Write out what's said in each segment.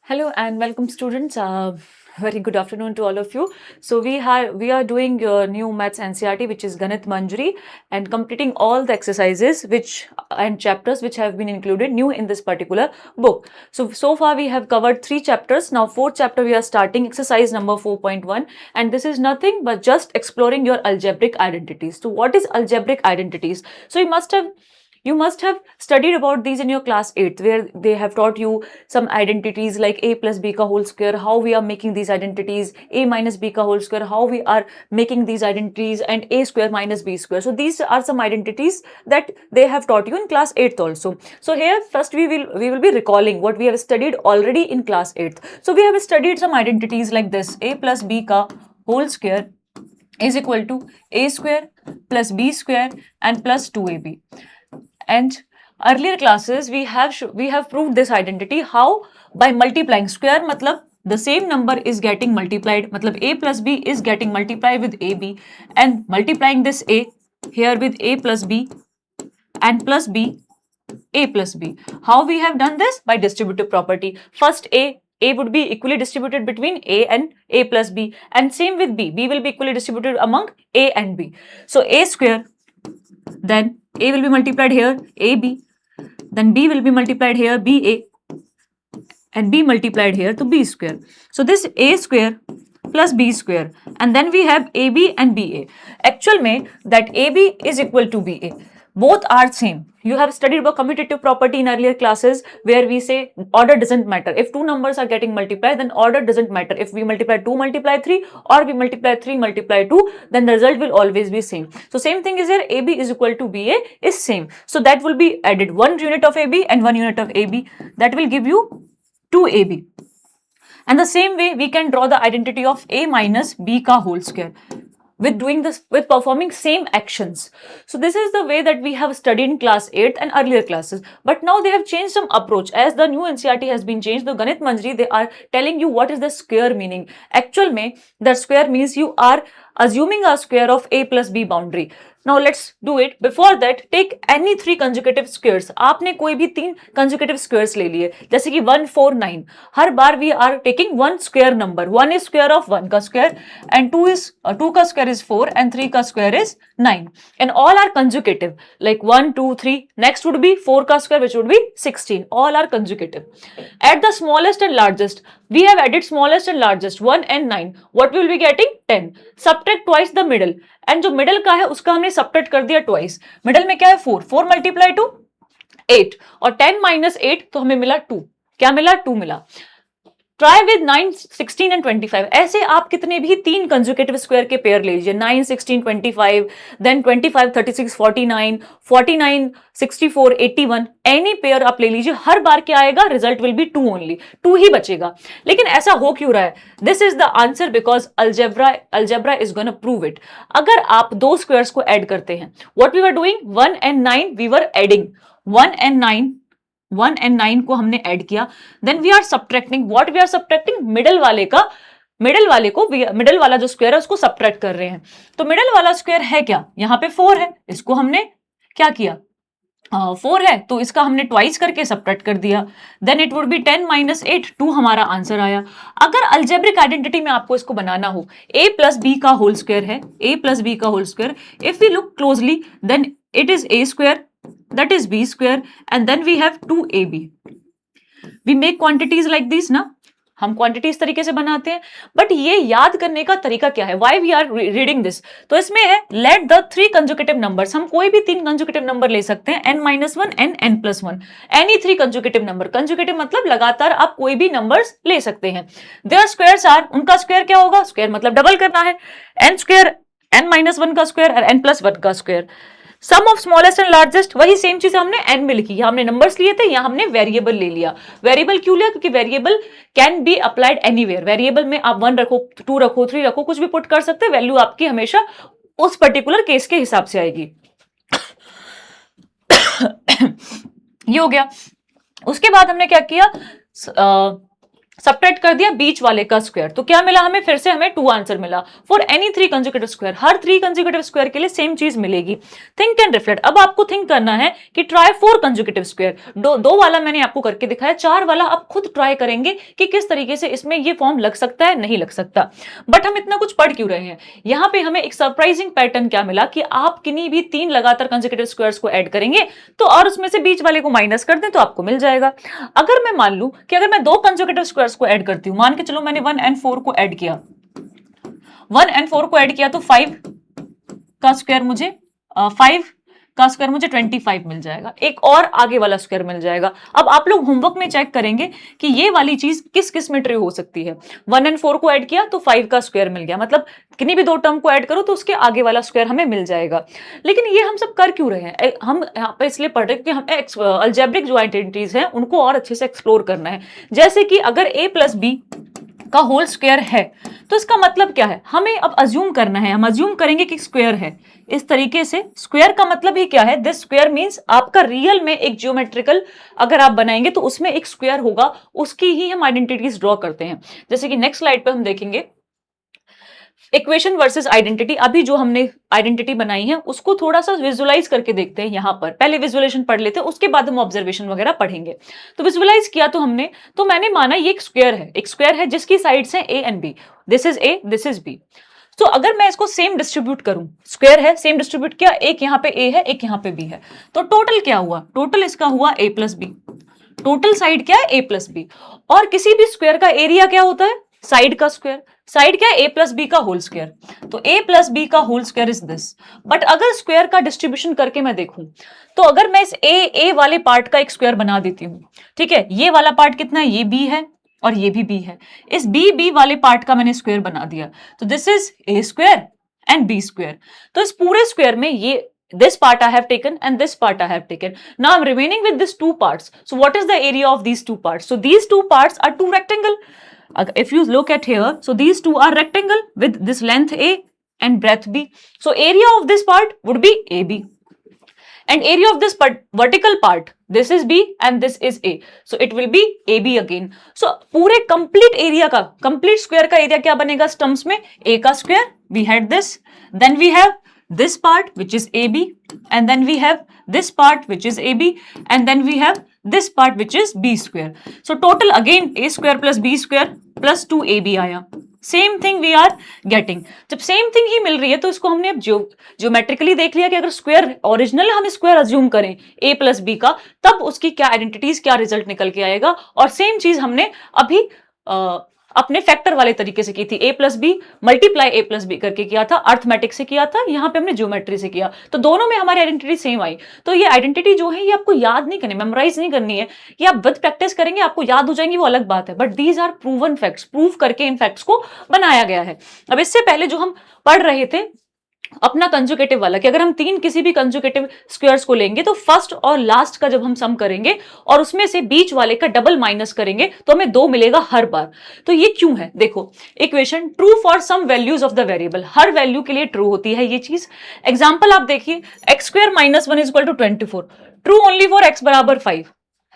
Hello and welcome, students. Very good afternoon to all of you. So we are doing your new maths NCERT, which is Ganit Manjari, and completing all the exercises and chapters which have been included new in this particular book. So far we have covered 3 chapters. Now fourth chapter we are starting exercise number 4.1, and this is nothing but just exploring your algebraic identities. So what is algebraic identities? So you must have studied about these in your class 8th, where they have taught you some identities like a plus b ka whole square, how we are making these identities, a minus b ka whole square, how we are making these identities, and a square minus b square. So these are some identities that they have taught you in class 8th also. So here first we will be recalling what we have studied already in class 8th. So we have studied some identities like this: a plus b ka whole square is equal to a square plus b square and plus 2ab. And earlier classes we have proved this identity how? By multiplying. Square matlab the same number is getting multiplied, matlab a plus b is getting multiplied with ab, and multiplying this a here with a plus b and plus b, a plus b. How we have done this? By distributive property. First a would be equally distributed between a and a plus b, and same with b will be equally distributed among a and b. So a square, then a will be multiplied here ab, then b will be multiplied here ba, and b multiplied here to b square. So this a square plus b square, and then we have ab and ba. Actual mein that ab is equal to ba, both are same. You have studied about commutative property in earlier classes, where we say order doesn't matter. If two numbers are getting multiplied, then order doesn't matter. If we multiply 2 multiply 3, or we multiply 3 multiply 2, then the result will always be same. So same thing is here, ab is equal to ba is same. So that will be added 1 unit of ab and 1 unit of ab. That will give you 2ab. And the same way we can draw the identity of a minus b ka whole square with doing this, with performing same actions. So this is the way that we have studied in class 8th and earlier classes. But now they have changed some approach. As the new NCERT has been changed, the Ganit Manjari, they are telling you what is the square meaning. Actual mein, the square means you are assuming a square of a plus b boundary. Now let's do it. Before that, take any 3 consecutive squares. आपने कोई भी 3 consecutive squares ले लिए, जैसे कि 1, 4, 9. हर बार we are taking one square number. 1 is square of 1 का square, and 2 का square is 4, and 3 का square is 9. And all are consecutive. Like 1, 2, 3. Next would be 4 का square, which would be 16. All are consecutive. At the smallest and largest, we have added smallest and largest 1 and 9. What we will be getting? 10. Subtract twice the middle. And जो middle का है उसका हमने subtract कर दिया twice. Middle में क्या है? 4. 4 मल्टीप्लाई टू 8, और 10 माइनस 8 तो हमें मिला 2. क्या मिला? 2 मिला. Try with 9, 16 and 25. ऐसे आप कितने भी 3 कंजुकेटिव स्क्वायर के पेयर ले लीजिए. 9, 16, 25, देन 25, 36, 49, 49, 64, 81. एनी पेयर आप ले लीजिए. हर बार क्या आएगा? Result will be 2 only. 2 ही बचेगा. लेकिन ऐसा हो क्यों रहा है? This is the answer because algebra is gonna prove it. अगर आप 2 स्क्वायर्स को ऐड करते हैं, what we were doing, 1 and 9 we were adding. 1 and 9 को हमने ऐड किया. Then we are subtracting. What we are subtracting? Middle वाला जो स्क्वायर है उसको सब्ट्रैक्ट कर रहे हैं. तो मिडल वाला स्क्वायर है क्या? यहाँ पे 4 है. इसको हमने क्या किया? 4 है तो इसका हमने ट्वाइस करके सब्ट्रैक्ट कर दिया. Then it would be 10 minus 8, 2 हमारा आंसर आया. अगर अलजेब्रिक आइडेंटिटी में आपको इसको बनाना हो, a प्लस बी का होल स्क्वायर है, a प्लस बी का whole square. If we look closely, then it is a square, that is b square, and then we have 2ab. we make quantities like this ना. हम quantities तरीके से बनाते हैं. But ये याद करने का तरीका क्या है? Why we are reading this? तो इसमें है लेट द 3 कंजुकेटिव नंबर्स. हम कोई भी 3 कंजुकेटिव नंबर ले सकते हैं, n-1 and n+1. Any 3 conjugative number. Conjugative मतलब लगातार आप कोई भी नंबर्स ले सकते हैं. देयर स्क्वायर्स आर, उनका स्क्वायर क्या होगा? स्क्वायर मतलब डबल करना है. n स्क्वायर, n-1 का स्क्वायर और n+1 का square. Sum of smallest and largest, वही सेम चीज हमने एन में लिखी. हमने नंबर्स लिए थे, यहाँ हमने वेरिएबल ले लिया. वेरिएबल क्यों लिया? क्योंकि variable can be applied anywhere. Variable में आप 1 रखो, 2 रखो, 3 रखो, कुछ भी पुट कर सकते हैं. वैल्यू आपकी हमेशा उस पर्टिकुलर केस के हिसाब से आएगी. ये हो गया. उसके बाद हमने क्या किया? सब्ट्रैक्ट कर दिया बीच वाले का स्क्वायर, तो क्या मिला हमें, फिर से हमें 2 आंसर मिला for any 3 consecutive square. Her 3 consecutive square के लिए सेम चीज मिलेगी। Think and reflect. अब आपको थिंक करना है कि ट्राई 4 कंसेक्यूटिव स्क्वायर। दो वाला मैंने आपको करके दिखाया, 4 वाला आप खुद ट्राई करेंगे कि किस तरीके से इसमें ये फॉर्म लग सकता है, नहीं लग सकता। बट हम इतना कुछ पढ़ क्यों रहे हैं, यहां पे हमें एक सरप्राइजिंग पैटर्न क्या मिला कि आप किन्हीं भी 3 लगातार कंसेक्यूटिव स्क्वायर्स को ऐड करेंगे तो और उसमें से बीच वाले को माइनस कर दें तो आपको मिल जाएगा। अगर मैं मान लूं कि अगर मैं 2 कंसेक्यूटिव स्क्वायर्स को ऐड करती हूं, मान के चलो मैंने 1 एंड 4 को ऐड किया, 1 एंड 4 को ऐड किया तो 5 का स्क्वायर मुझे 5 का स्क्वायर मुझे 25 मिल जाएगा, एक और आगे वाला स्क्वायर मिल जाएगा। अब आप लोग होमवर्क में चेक करेंगे कि ये वाली चीज किस किस में ट्रू हो सकती है। 1 एंड 4 को ऐड किया तो 5 का स्क्वायर मिल गया, मतलब किन्हीं भी 2 टर्म को ऐड करो तो उसके आगे वाला स्क्वायर हमें मिल जाएगा। लेकिन ये हम सब कर क्यों रहे हैं, हम यहाँ पे इसलिए पढ़ रहे हैं कि हमें अलजेब्रिक जो आइडेंटिटीज हैं उनको और अच्छे से एक्सप्लोर करना है। जैसे कि अगर a प्लस बी का होल स्क्वायर है तो इसका मतलब क्या है, हमें अब अज्यूम करना है, हम अज्यूम करेंगे कि स्क्वायर है इस तरीके से। स्क्वायर का मतलब ही क्या है, दिस स्क्वायर मींस आपका रियल में एक ज्योमेट्रिकल अगर आप बनाएंगे तो उसमें एक स्क्वायर होगा, उसकी ही हम आइडेंटिटीज ड्रॉ करते हैं। जैसे कि नेक्स्ट स्लाइड पे हम देखेंगे इक्वेशन वर्सेस आइडेंटिटी। अभी जो हमने आइडेंटिटी बनाई है उसको थोड़ा सा विजुअलाइज करके देखते हैं। यहां पर पहले विजुअलाइजेशन पढ़ लेते हैं, उसके बाद हम ऑब्जर्वेशन वगैरह पढ़ेंगे। तो विजुअलाइज किया तो हमने, तो मैंने माना ये एक स्क्वायर है जिसकी साइड्स हैं a and b, this is a this is b। तो अगर मैं इसको सेम डिस्ट्रीब्यूट करूं, स्क्वायर है सेम डिस्ट्रीब्यूट किया, एक यहां पे a है एक यहां पे b है, तो टोटल क्या हुआ, टोटल इसका हुआ a plus b. Total side क्या है a प्लस बी, और किसी भी स्क्वायर का एरिया क्या होता है, साइड का स्क्वायर। साइड क्या है, a प्लस बी का होल स्क्वायर, तो a प्लस बी का whole square is this. But अगर स्क्वायर का डिस्ट्रीब्यूशन करके मैं देखूं तो अगर मैं इस a वाले पार्ट का एक स्क्वायर बना देती हूं, ठीक है, ये वाला पार्ट कितना है, ये b है और ये भी b है, इस b वाले पार्ट का मैंने स्क्वायर बना दिया, तो this is a square and b square. तो इस पूरे स्क्वायर में ये this part I have taken and this part I have taken. Now I'm remaining with these two parts. So what is the area of these two parts? So these two parts are two rectangle. If you look at here, so these two are rectangle with this length A and breadth B. So area of this part would be AB. And area of this vertical part, this is B and this is A. So it will be AB again. So पूरे complete area का, complete square का area क्या बनेगा stumps में, A का square, we had this, then we have this part which is AB, and then we have this part which is AB, and then we have this part which is B square. So total again A square plus B square plus 2AB आया। Same thing we are getting. जब same thing ही मिल रही है तो इसको हमने अब ज्योमेट्रिकली देख लिया कि अगर स्क्वायर ओरिजिनल हम स्क्वायर अज्यूम करें a प्लस बी का, तब उसकी क्या आइडेंटिटीज, क्या रिजल्ट निकल के आएगा। और सेम चीज हमने अभी अपने फैक्टर वाले तरीके से की थी, a plus b multiply a plus b करके किया था, अर्थमेटिक से किया था, यहाँ पे हमने ज्योमेट्री से किया, तो दोनों में हमारी आइडेंटिटी सेम आई। तो ये आइडेंटिटी जो है ये आपको याद नहीं करनी, मेमोराइज नहीं करनी है, ये आप विद प्रैक्टिस करेंगे आपको याद हो जाएंगी, वो अलग बात है। But these are proven facts, prove करके इन फैक्ट्स को बनाया गया है। अब इससे पहले जो हम पढ़ रहे थे अपना कंजुगेटिव वाला, कि अगर हम 3 किसी भी कंजुगेटिव स्क्वायर्स को लेंगे तो फर्स्ट और लास्ट का जब हम सम करेंगे और उसमें से बीच वाले का डबल माइनस करेंगे तो हमें 2 मिलेगा हर बार। तो ये क्यों है, देखो equation true for some values of the variable, हर वैल्यू के लिए ट्रू होती है ये चीज। एग्जांपल आप देखिए, x square minus 1 is equal to 24, true only for x बराबर 5,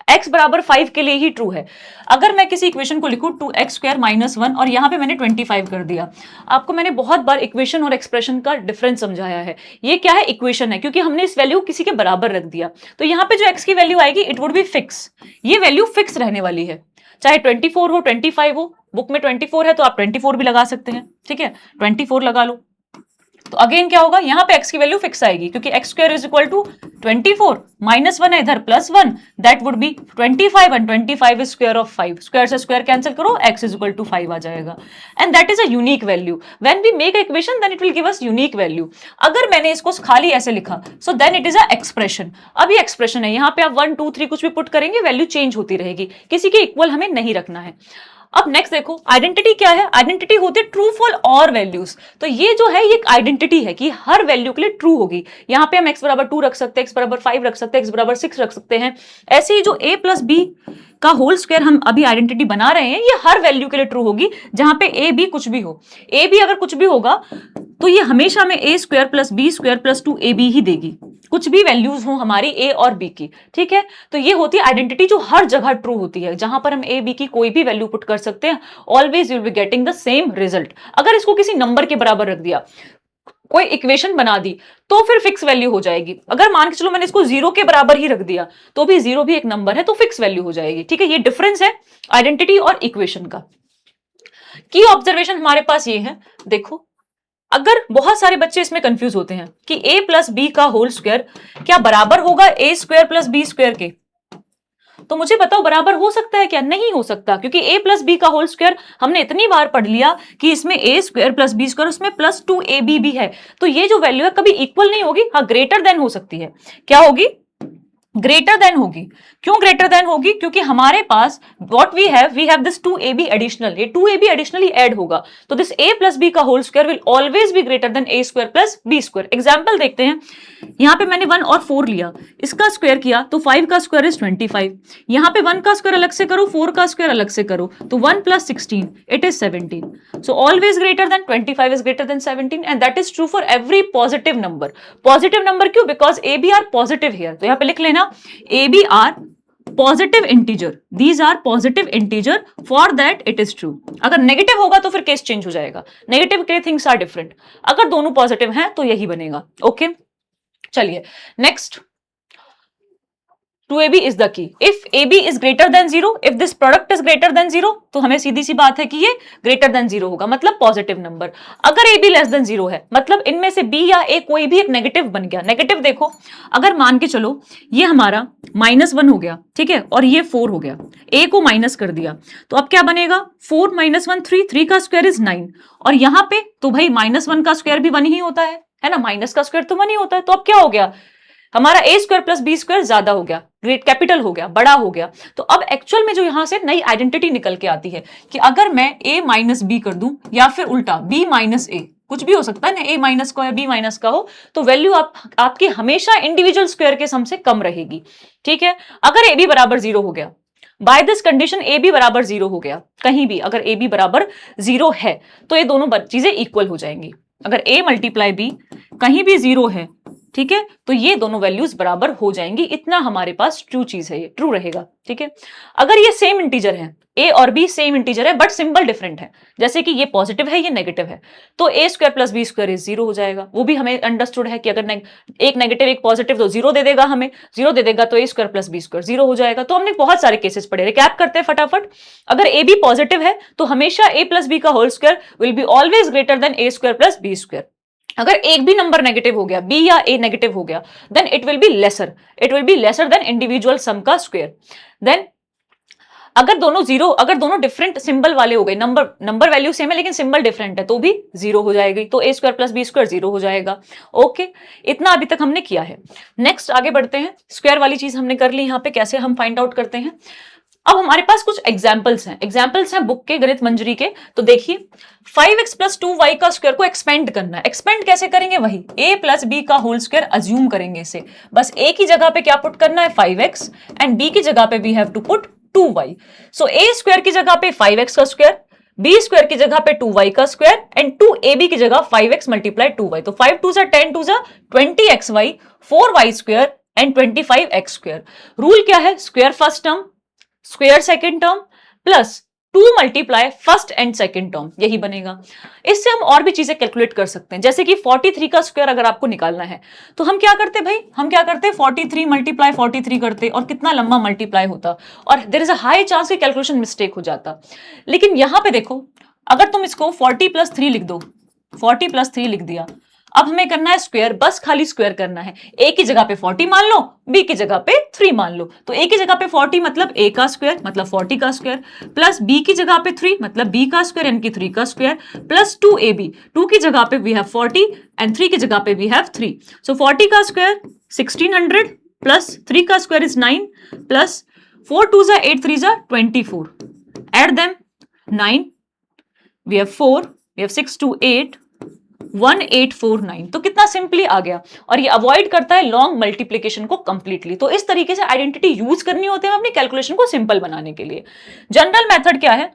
x बराबर 5 के लिए ही ट्रू है। अगर मैं किसी इक्वेशन को लिखूं 2x स्क्वायर माइनस 1 और यहां पे मैंने 25 कर दिया, आपको मैंने बहुत बार इक्वेशन और एक्सप्रेशन का डिफरेंस समझाया है। ये क्या है, इक्वेशन है, क्योंकि हमने इस वैल्यू किसी के बराबर रख दिया, तो यहाँ पे जो x की वैल्यू आएगी इट वुड बी फिक्स, ये वैल्यू फिक्स रहने वाली है, चाहे 24 हो 25 हो। बुक में 24 है तो आप 24 भी लगा सकते हैं, ठीक है, 24 लगा लो। तो अगेन क्या होगा, यहां पे x की वैल्यू फिक्स आएगी क्योंकि x square is equal to 24 minus 1 है इधर plus 1, that would be 25 and 25 is square of 5, square से स्क्वायर कैंसिल करो, x इज इक्वल टू 5 आ जाएगा। And that is a unique value, when we make a equation then it will give us unique value. अगर मैंने इसको खाली ऐसे लिखा so then it is a expression. अब ये एक्सप्रेशन है, यहाँ पे आप 1 2 3 कुछ भी पुट करेंगे वैल्यू चेंज होती रहेगी, किसी के इक्वल हमें नहीं रखना है। अब नेक्स्ट देखो आइडेंटिटी क्या है, आइडेंटिटी होती है ट्रू फॉर ऑल वैल्यूज। तो ये जो है ये एक आइडेंटिटी है कि हर वैल्यू के लिए ट्रू होगी। यहाँ पे हम x बराबर 2 रख सकते हैं, x बराबर 5 रख सकते हैं, x बराबर 6 रख सकते हैं। ऐसे ही जो a प्लस बी का होल स्क्वायर हम अभी आइडेंटिटी बना रहे हैं, ये हर वैल्यू के लिए ट्रू होगी जहां पे a b कुछ भी हो। a b अगर कुछ भी होगा तो ये हमेशा हमें A square plus B square plus 2ab ही देगी, कुछ भी वैल्यूज हो हमारी ए और बी की, ठीक है। तो ये होती है आइडेंटिटी जो हर जगह ट्रू होती है, जहां पर हम ए बी की कोई भी वैल्यू पुट कर सकते हैं, always you will be getting the same result. अगर इसको किसी नंबर के बराबर रख दिया, कोई इक्वेशन बना दी, तो फिर फिक्स वैल्यू हो जाएगी। अगर मान के चलो मैंने इसको 0 के बराबर ही रख दिया, तो भी 0 भी एक नंबर है, तो फिक्स वैल्यू हो जाएगी, ठीक है। ये डिफरेंस है आइडेंटिटी और इक्वेशन का। की ऑब्जर्वेशन हमारे पास ये है, देखो अगर बहुत सारे बच्चे इसमें कंफ्यूज होते हैं कि a प्लस बी का होल स्क्वायर क्या बराबर होगा a square plus B square के, तो मुझे बताओ बराबर हो सकता है क्या? नहीं हो सकता, क्योंकि a प्लस बी का होल स्क्वायर हमने इतनी बार पढ़ लिया कि इसमें a square plus B square, उसमें प्लस 2ab भी है, तो ये जो वैल्यू है कभी इक्वल नहीं होगी। हाँ, ग्रेटर देन हो सकती है। क्या होगी? ग्रेटर देन होगी। क्यों ग्रेटर देन होगी? क्योंकि हमारे पास what we have this 2ab additional, ये 2ab एडिशनली ऐड होगा, तो दिस a प्लस बी का whole square will always be greater than a square plus B square. Example देखते हैं, यहां पे मैंने 1 और 4 लिया, इसका स्क्वायर किया तो 5 का स्क्वायर इज 25, यहां पे 1 का स्क्वायर अलग से करो, 4 का स्क्वायर अलग से करो, तो 1 plus 16 it is 17। So always greater than 25 is greater than 17 and that is true for every positive number. Positive number क्यों? Because A B are positive here, तो यहां पे लिख लेना A B are positive integer, these are positive integer, for that it is true. अगर negative होगा तो फिर केस चेंज हो जाएगा, नेगेटिव के थिंग्स आर डिफरेंट, अगर दोनों पॉजिटिव हैं तो यही बनेगा। ओके चलिए next, 2ab is the key. If ab is greater than 0, if this product is greater than 0, तो हमें सीधी सी बात है कि ये greater than 0 होगा, मतलब पॉजिटिव नंबर। अगर ab लेस देन 0 है, मतलब इनमें से b या a कोई भी एक नेगेटिव बन गया। नेगेटिव देखो, अगर मान के चलो ये हमारा -1 हो गया, ठीक है, और ये 4 हो गया, a को माइनस कर दिया, तो अब क्या बनेगा? 4 - 1 3, 3 का स्क्वायर इज 9, और यहाँ पे तो भाई -1 का स्क्वायर भी 1 ही होता है ना, माइनस का स्क्वायर तो 1 ही होता है, तो अब क्या हो गया? हमारा a square plus B square ज्यादा हो गया, ग्रेट कैपिटल हो गया, बड़ा हो गया। तो अब एक्चुअल में जो यहां से नई आइडेंटिटी निकल के आती है कि अगर मैं a माइनस बी कर दूं या फिर उल्टा b माइनस a, कुछ भी हो सकता है ना, a माइनस का या b माइनस का हो, तो वैल्यू आपकी हमेशा इंडिविजुअल स्क्वायर के सम से कम रहेगी, ठीक है। अगर a b बराबर 0 हो गया, by this condition a b बराबर 0 हो गया, कहीं भी अगर ए बी बराबर 0 है तो ये दोनों चीजें इक्वल हो जाएंगी। अगर a मल्टीप्लाई बी कहीं भी 0 है, ठीक है, तो ये दोनों वैल्यूज बराबर हो जाएंगी, इतना हमारे पास ट्रू चीज है, ये ट्रू रहेगा, ठीक है। अगर ये सेम इंटीजर है, a और b सेम इंटीजर है बट सिंबल डिफरेंट है, जैसे कि ये पॉजिटिव है ये नेगेटिव है, तो a square plus B square is 0 हो जाएगा। वो भी हमें अंडरस्टूड है कि अगर एक नेगेटिव एक पॉजिटिव तो 0 दे देगा, हमें 0 दे देगा तो a square plus B square 0 हो जाएगा। तो हमने बहुत सारे केसेस पढ़े, रिकैप करते हैं फटाफट। अगर a b पॉजिटिव है तो हमेशा a प्लस बी का whole square will be always greater than a square plus B square. अगर एक भी नंबर नेगेटिव हो गया, b या a नेगेटिव हो गया, then it will be lesser, it will be lesser than individual sum का स्क्वायर। देन अगर दोनों डिफरेंट सिंबल वाले हो गए, नंबर वैल्यू सेम है लेकिन सिंबल डिफरेंट है, तो भी 0 हो जाएगी, तो a square plus B square 0 हो जाएगा। ओके, इतना अभी तक हमने किया है। नेक्स्ट आगे बढ़ते हैं, स्क्वायर वाली चीज हमने कर ली, यहाँ पे कैसे हम फाइंड आउट करते हैं। अब हमारे पास कुछ एग्जाम्पल्स हैं बुक के, गणित मंजरी के। तो देखिए 5x प्लस 2y का स्क्वायर को एक्सपेंड करना है। एक्सपेंड कैसे करेंगे? वही a प्लस बी का होल स्क्वायर अज्यूम करेंगे इसे, बस a की जगह पे क्या पुट करना है? 5x, एंड b की जगह पे we have to put 2y। So a square की जगह पे 5x का स्क्वायर, b स्क्वायर की जगह पे 2y का स्क्वायर, एंड 2ab की जगह 5x मल्टीप्लाई 2y। तो 5 2 10 2 20xy, 4y square and 25x square. Rule क्या है? Square first term, square second term plus 2 multiply first and second term, यही बनेगा। इससे हम और भी चीजें कैलकुलेट कर सकते हैं, जैसे कि 43 का स्क्वायर अगर आपको निकालना है तो हम क्या करते भाई? हम क्या करते? 43 मल्टीप्लाई 43 करते और कितना लंबा मल्टीप्लाई होता, और there is a high chance कि कैलकुलेशन मिस्टेक हो जाता। लेकिन यहां पे देखो, अगर तुम इसको 40 + 3 लिख दो, 40 + 3 लिख दिया, अब हमें करना है स्क्वायर, बस खाली स्क्वायर करना है। a की जगह पे 40 मान लो, b की जगह पे 3 मान लो, तो a की जगह पे 40 मतलब a का स्क्वायर मतलब 40 का स्क्वायर, प्लस b की जगह पे 3 मतलब b का स्क्वायर यानी कि 3 का स्क्वायर, प्लस 2ab, 2 की जगह पे वी हैव 40 एंड 3 की जगह पे वी हैव 3। सो 40 का स्क्वायर 1600 प्लस 3 का square is 9 plus 4 2 8 3 24, add them 9, we have 4, we have 6 2 8 1849। तो कितना सिंपली आ गया, और ये अवॉइड करता है लॉन्ग मल्टीप्लीकेशन को कंप्लीटली। तो इस तरीके से आइडेंटिटी यूज करनी होती है अपनी कैलकुलेशन को सिंपल बनाने के लिए। जनरल मेथड क्या है?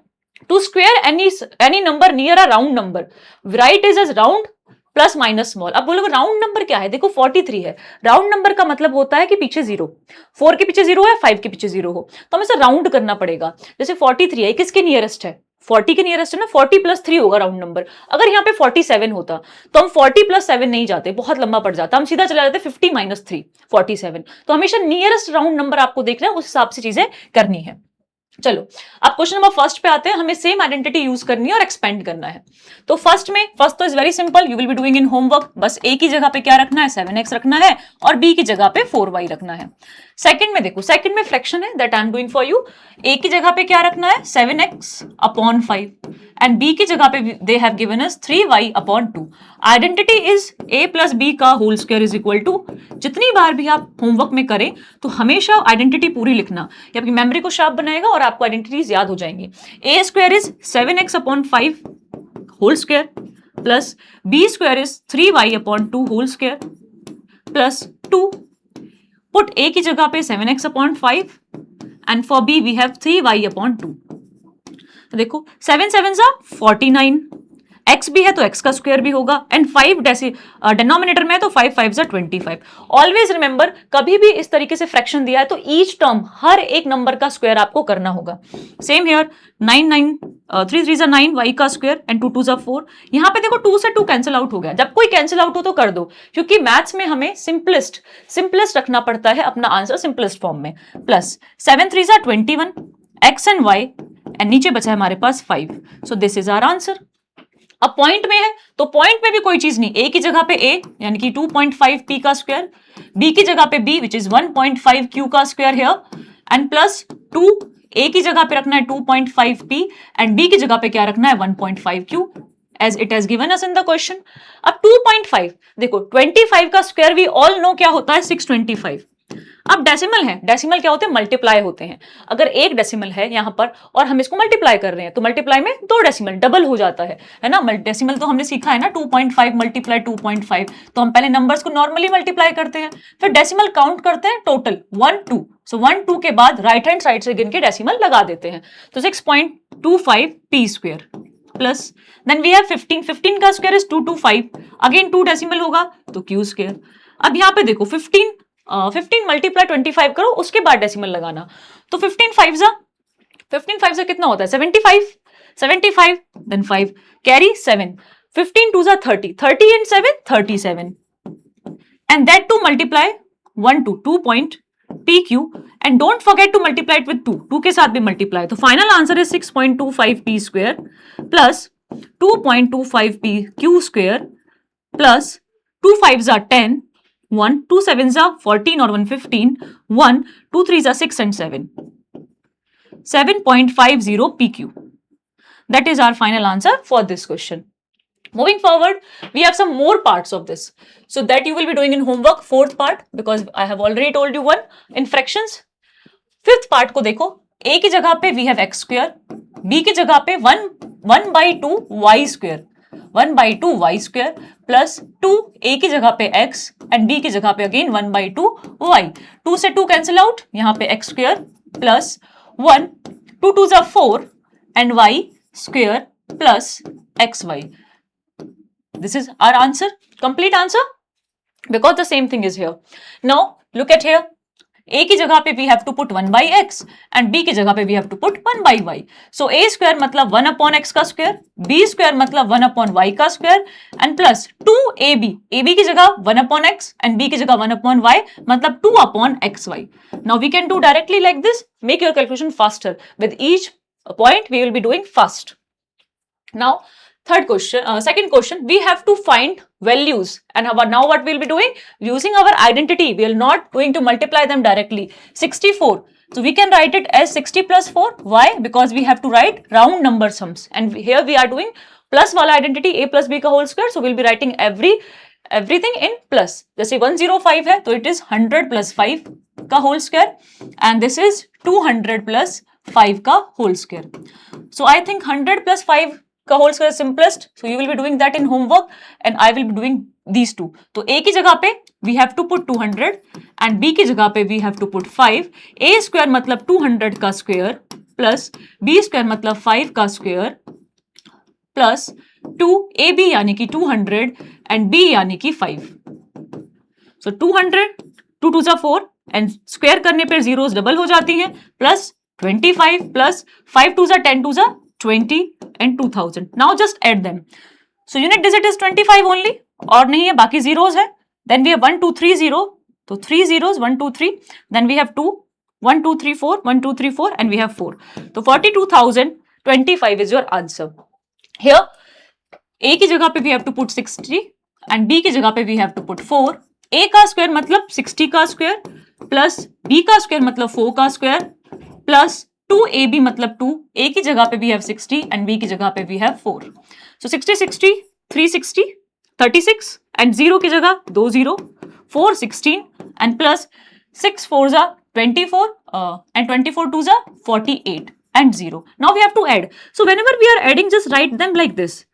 To square any number near a round number, right is as round plus minus small. अब बोलोगे राउंड नंबर क्या है, देखो 43 है, राउंड नंबर का मतलब होता है कि पीछे जीरो, 4 के पीछे जीरो है, 5 के पीछे जीरो हो, तो हमें इसे राउंड करना पड़ेगा। जैसे 43 है, किसके नियरेस्ट है, 40 के नियरेस्ट है ना, 40 प्लस 3 होगा राउंड नंबर। अगर यहाँ पे 47 होता तो हम 40 प्लस 7 नहीं जाते, बहुत लंबा पड़ जाता, हम सीधा चला जाते 50 माइनस 3, 47। तो हमेशा नियरेस्ट राउंड नंबर आपको देखना है, उस हिसाब से चीजें करनी है। चलो अब क्वेश्चन नंबर फर्स्ट पे आते हैं, हमें सेम आइडेंटिटी यूज करनी है और एक्सपेंड करना है। तो फर्स्ट तो is very simple, you will be doing in homework, बस ए की जगह पे क्या रखना है, 7x रखना है, और बी की जगह पे 4y रखना है। सेकंड में देखो, सेकंड में फ्रैक्शन है, that I am doing for you. A की जगह पे क्या रखना है, 7x अपॉन 5, एंड बी की जगह पे they have given us 3y upon 2। Identity is a plus B का whole square is equal to, जितनी बार भी आप होमवर्क में करें तो हमेशा आइडेंटिटी पूरी लिखना, ये आपकी मेमोरी को शार्प बनाएगा और आपको आइडेंटिटीज याद हो जाएंगी। a square is 7x upon 5 whole square plus b square is 3y upon 2 whole square plus 2। Put a की जगह पे 7x upon 5 and for b we have 3y upon 2। तो देखो 7 7 जा 49, x भी है तो x का स्क्वायर भी होगा, एंड 5 डिनोमिनेटर में है तो 5 5 जा 25। ऑलवेज रिमेंबर, कभी भी इस तरीके से फ्रैक्शन दिया है तो ईच टर्म, हर एक नंबर का स्क्वायर आपको करना होगा। सेम हियर, 9 9 3 3 जा 9 y का स्क्वायर एंड 2 2 जा 4। यहाँ पे देखो 2 से 2 कैंसिल आउट हो गया, जब कोई कैंसिल आउट हो तो कर दो, क्योंकि मैथ्स में हमें सिंपलेस्ट रखना पड़ता है अपना आंसर सिंपलेस्ट फॉर्म में। प्लस 7 3 जा 21 x एंड y, एंड नीचे बचा है हमारे पास 5। So this is our answer. अब पॉइंट में है तो पॉइंट में भी कोई चीज नहीं, a की जगह पे a यानी कि 2.5 p का स्क्वायर, b की जगह पे b विच इज 1.5 q का square here, and plus 2, a की जगह पे रखना है 2.5 p एंड b की जगह पे क्या रखना है 1.5 q as it has given us in the question. अब 2.5 देखो, 25 का स्क्वायर वी ऑल नो क्या होता है, 625। अब डेसिमल है, डेसिमल क्या होते हैं, मल्टीप्लाई होते हैं। अगर एक डेसिमल है यहां पर और हम इसको मल्टीप्लाई कर रहे हैं तो मल्टीप्लाई में 2 डेसिमल डबल हो जाता है ना। डेसिमल तो हमने सीखा है ना, 2.5 मल्टीप्लाई 2.5, तो हम पहले नंबर्स को नॉर्मली मल्टीप्लाई करते हैं, फिर डेसिमल काउंट करते हैं टोटल 1 2। सो 1 2 के बाद राइट हैंड साइड से गिन के डेसिमल लगा देते हैं, तो 6.25 p square plus then we have 15 का स्क्वायर इज 225, अगेन 2 डेसिमल होगा तो q स्क्वायर। अब यहाँ पे देखो 15 मल्टीप्लाई 25 करो, उसके बाद डेसिमल लगाना, तो 15 5 जा कितना होता है 75 देन 5 कैरी 7, 15 2 जा 30 and 7 37, and that to multiply 1 to 2 point pq and don't forget to multiply it with 2 के साथ भी मल्टीप्लाई, तो final answer is 6.25 p square plus 2.25 p q square plus 2 5 जा 10, 1 2 7 जा 14 और 1 15, 1 2 3 जा 6 and 7, 7.50 pq. That is our final answer for this question. Moving forward, we have some more parts of this, so that you will be doing in homework, fourth part, because I have already told you one in fractions. Fifth part को देखो, a की जगह पे we have x square, b की जगह पे 1 by 2 y square, 1 by 2 y square plus 2 a की जगह पे x and b की जगह पे again 1 by 2 y, 2 से 2 cancel out, यहाँ पे x square plus 1 2 2 जा 4 and y square plus xy. This is our answer, complete answer, because the same thing is here. Now look at here, a की जगह पे we have to put 1 by x and b की जगह पे we have to put 1 by y. So a square मतलब 1 upon x का square, b square मतलब 1 upon y का square and plus 2ab, ab की जगह 1 upon x and b की जगह 1 upon y मतलब 2 upon xy. Now we can do directly like this, make your calculation faster, with each point we will be doing fast. Now second question, we have to find values, and now what we'll be doing, using our identity, we are not going to multiply them directly. 64, so we can write it as 60 plus 4. Why? Because we have to write round number sums, and here we are doing plus wala identity, a plus b ka whole square, so we'll be writing everything in plus. जैसे 105 है तो it is 100 plus 5 का whole square, and this is 200 plus 5 का whole square. So I think 100 plus 5 का whole square simplest, so you will be doing that in homework and I will be doing these two. तो a की जगह पे we have to put 200 and b की जगह पे we have to put 5. a square मतलब 200 का square plus b square मतलब 5 का स्क्वायर प्लस 2 AB यानी कि 200 and B यानी कि 5. So 200, 2 2 4 and स्क्वायर करने पर जीरोस डबल हो जाती हैं, plus 25 plus 5 2 10 2 20 and 2000. Now just add them. So unit digit is 25 only, और नहीं है, बाकी zeros है. Then we have 1 2 3 0, तो 3 zeros 1 2 3. Then we have 2 1 2 3 4 1 2 3 4 and we have 4. तो 42,025 is your answer. Here A की जगह पे we have to put 60 and B की जगह पे we have to put 4. A का स्क्वायर मतलब 60 का स्क्वायर प्लस B का स्क्वायर मतलब 4 का स्क्वायर प्लस 2AB मतलब 2. A की जगह पे we have 60 and B की जगह पे we have 4. So 60 60 360 36 and 0 की जगह 2 0 4 16 and plus 6 4 जा 24 and 24 2 जा 48 and 0. Now we have to add. So whenever we are adding, just write them like this.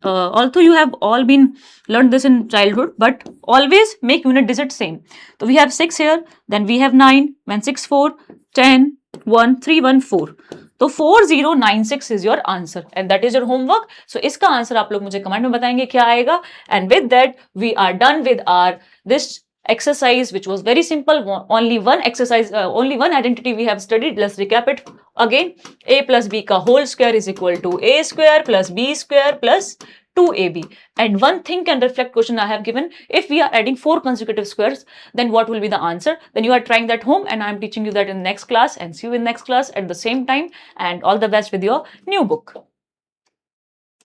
Although you have all been learned this in childhood, but always make unit digit same. So we have 6 here, then we have 9, then 6 4 10 1 3 1 4. तो 4096 is your answer and that is your homework. So इसका answer आप लोग मुझे comment में बताएंगे क्या आएगा. And with that we are done with our this exercise, which was very simple. Only one exercise, only one identity we have studied. Let's recap it again. A plus B ka whole square is equal to A square plus B square plus 2AB. And one think and reflect question I have given. If we are adding 4 consecutive squares, then what will be the answer? Then you are trying that home and I am teaching you that in next class, and see you in next class at the same time, and all the best with your new book.